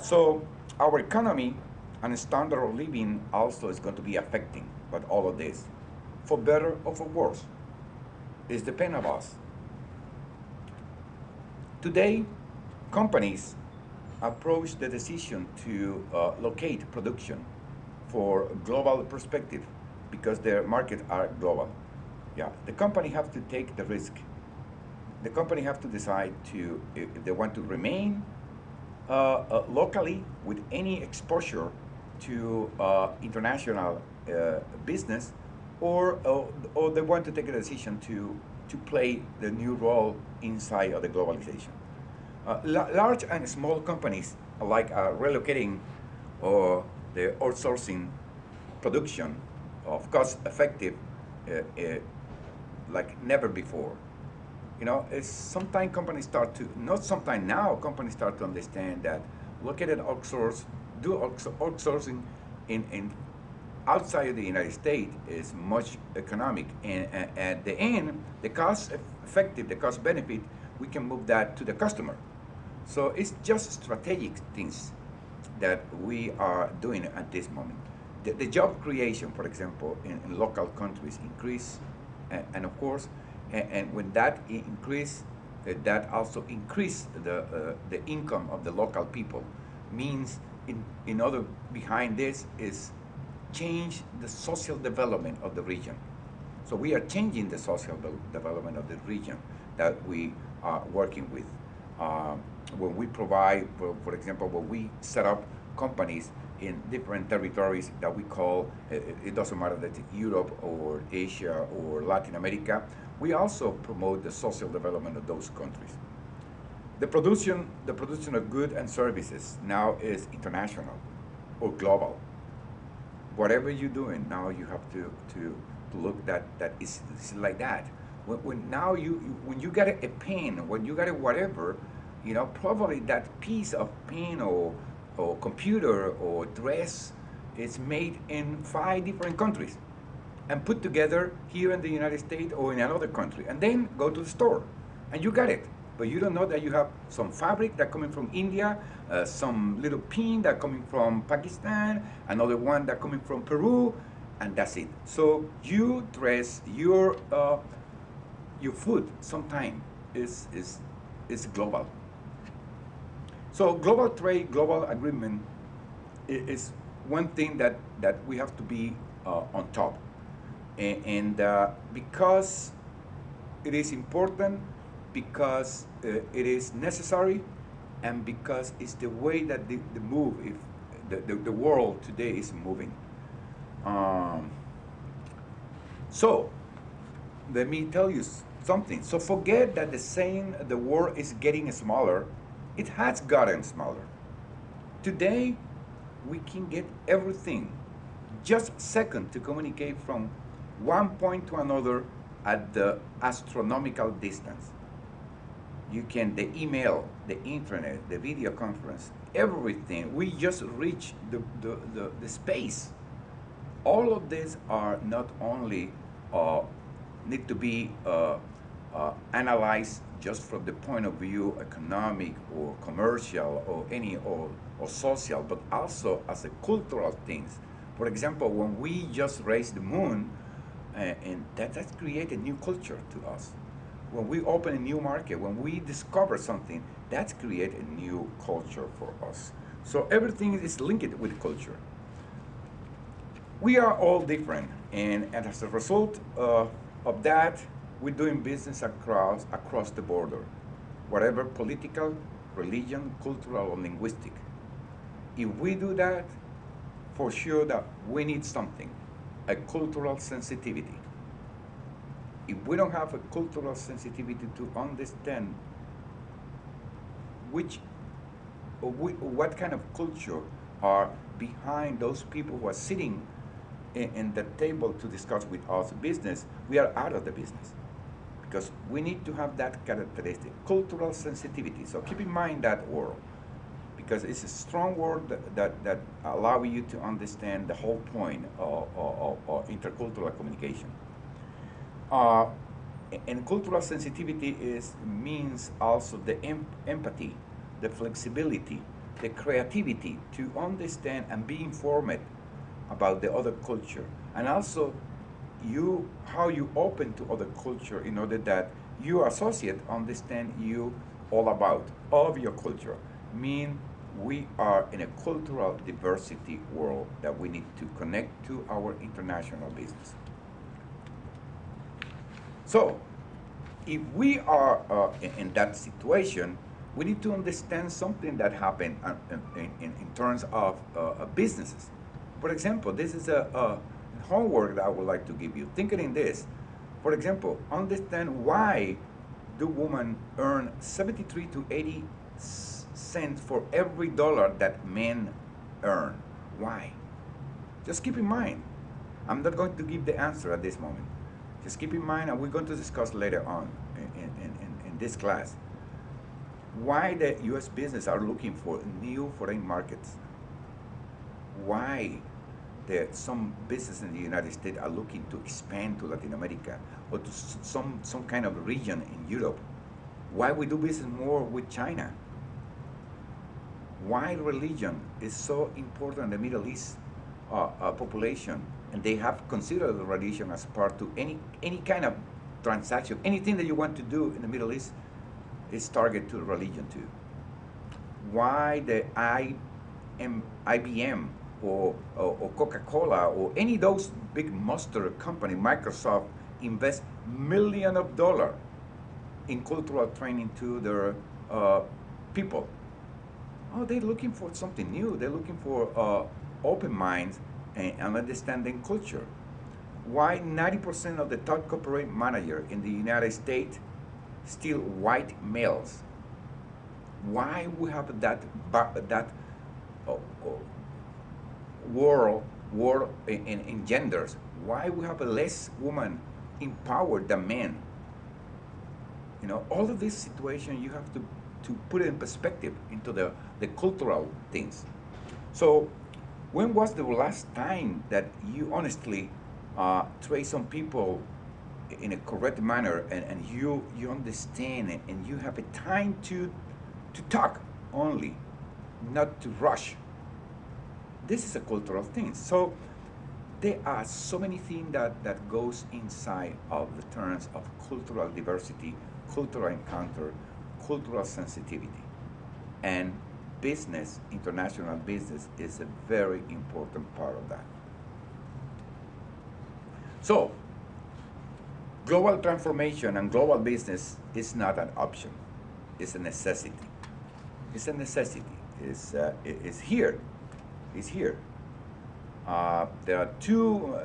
So our economy and standard of living also is going to be affecting by all of this, for better or for worse. It depends on us. Today, companies approach the decision to locate production for global perspective because their markets are global. Yeah, the company have to take the risk. The company have to decide to if they want to remain locally with any exposure to international business, or they want to take a decision to play the new role inside of the globalization. Large and small companies alike are relocating or the outsourcing production of cost-effective like never before. It's sometimes companies start to, not sometimes now, companies start to understand that look at it outsource, do outsourcing in outside of the United States is much economic, and at the end, the cost effective, the cost benefit, we can move that to the customer. So it's just strategic things that we are doing at this moment. The job creation, for example, in local countries increase, and of course, and when that increase, that also increase the income of the local people. Means in other behind this is change the social development of the region. So we are changing the social development of the region that we are working with. When we provide, for example, when we set up companies in different territories that we call, it doesn't matter that it's Europe or Asia or Latin America, we also promote the social development of those countries. The production of goods and services now is international or global. Whatever you're doing now, you have to look that it's like that. When now when you get a pen, when you get a whatever, probably that piece of pen or computer or dress is made in 5 different countries and put together here in the United States or in another country, and then go to the store and you got it. But you don't know that you have some fabric that coming from India, some little pin that coming from Pakistan, another one that coming from Peru, and that's it. So you dress your food sometime is global. So global trade, global agreement is one thing that we have to be on top, and because it is important, because it is necessary, and because it's the way that the move, if the world today is moving. Um, so let me tell you something. So forget that the saying the world is getting smaller. It has gotten smaller. Today, we can get everything just second to communicate from one point to another at the astronomical distance. You can, the email, the internet, the video conference, everything. We just reach the space. All of these are not only need to be analyzed just from the point of view economic or commercial or or social, but also as a cultural things. For example, when we just raised the moon, and that's created new culture to us. When we open a new market, when we discover something, that's created a new culture for us. So everything is linked with culture. We are all different, and as a result of that, we're doing business across the border, whatever political, religion, cultural, or linguistic. If we do that, for sure that we need something, a cultural sensitivity. If we don't have a cultural sensitivity to understand which what kind of culture are behind those people who are sitting in the table to discuss with us business, we are out of the business because we need to have that characteristic, cultural sensitivity. So keep in mind that word because it's a strong word that allow you to understand the whole point of intercultural communication. Uh, and cultural sensitivity is means also the empathy, the flexibility, the creativity to understand and be informed about the other culture, and also how you open to other culture in order that your associate understand you all about all of your culture. Mean we are in a cultural diversity world that we need to connect to our international business. So if we are in that situation, we need to understand something that happened in terms of businesses. For example, this is a homework that I would like to give you. Thinking in this, for example, understand why do women earn 73 to 80 cents for every dollar that men earn. Why? Just keep in mind. I'm not going to give the answer at this moment. Just keep in mind, and we're going to discuss later on in this class, why the U.S. business are looking for new foreign markets. Why some business in the United States are looking to expand to Latin America or to some kind of region in Europe. Why we do business more with China. Why religion is so important in the Middle East population, and they have considered the religion as part to any kind of transaction, anything that you want to do in the Middle East is target to religion too. Why the IBM or Coca-Cola or any of those big monster company, Microsoft, invest millions of dollars in cultural training to their people. Oh, they're looking for something new. They're looking for open minds and understanding culture. Why 90% of the top corporate manager in the United States still white males? Why we have that war in genders? Why we have less women empowered than men? You know, all of this situation you have to put it in perspective into the cultural things. So when was the last time that you honestly trace some people in a correct manner and you understand it and you have a time to talk only, not to rush? This is a cultural thing. So there are so many things that goes inside of the terms of cultural diversity, cultural encounter, cultural sensitivity. And business, international business, is a very important part of that. So, global transformation and global business is not an option. It's a necessity. It's a necessity. It's here. It's here. There are two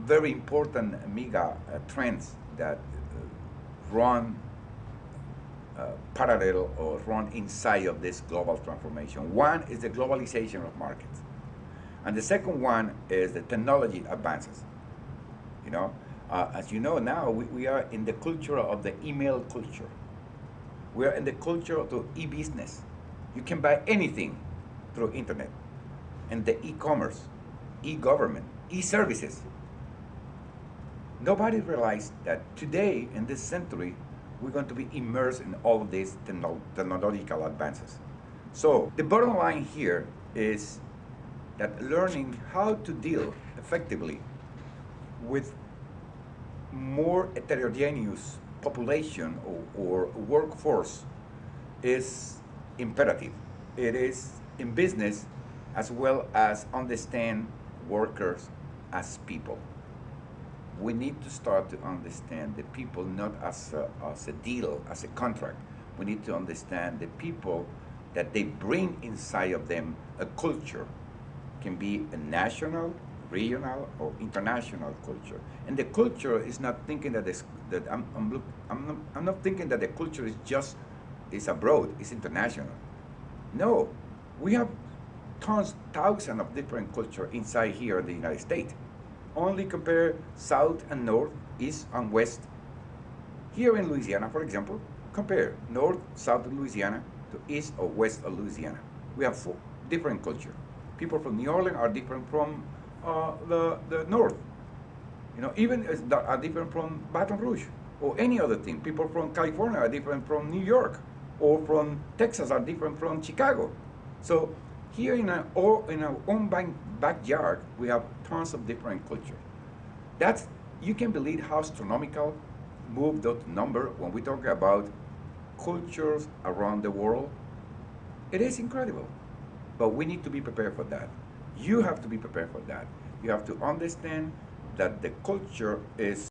very important mega trends that run parallel or run inside of this global transformation. One is the globalization of markets, and the second one is the technology advances. You know, as you know now, we are in the culture of the email culture. We are in the culture of the e-business. You can buy anything through internet, and the e-commerce, e-government, e-services. Nobody realized that today, in this century, we're going to be immersed in all of these technological advances. So the bottom line here is that learning how to deal effectively with more heterogeneous population or workforce is imperative. It is in business as well as understand workers as people. We need to start to understand the people not as a deal, as a contract. We need to understand the people that they bring inside of them a culture. Can be a national, regional, or international culture. And the culture is not thinking that I'm not thinking that the culture is abroad, it's international. No, we have thousands of different cultures inside here in the United States. Only compare south and north, east and west. Here in Louisiana, for example, compare north, south of Louisiana to east or west of Louisiana. We have 4 different cultures. People from New Orleans are different from the north. You know, even are different from Baton Rouge or any other thing. People from California are different from New York, or from Texas are different from Chicago. So here in our own backyard, we have tons of different cultures. That's you can believe how astronomical move that number when we talk about cultures around the world. It is incredible, but we need to be prepared for that. You have to be prepared for that. You have to understand that the culture is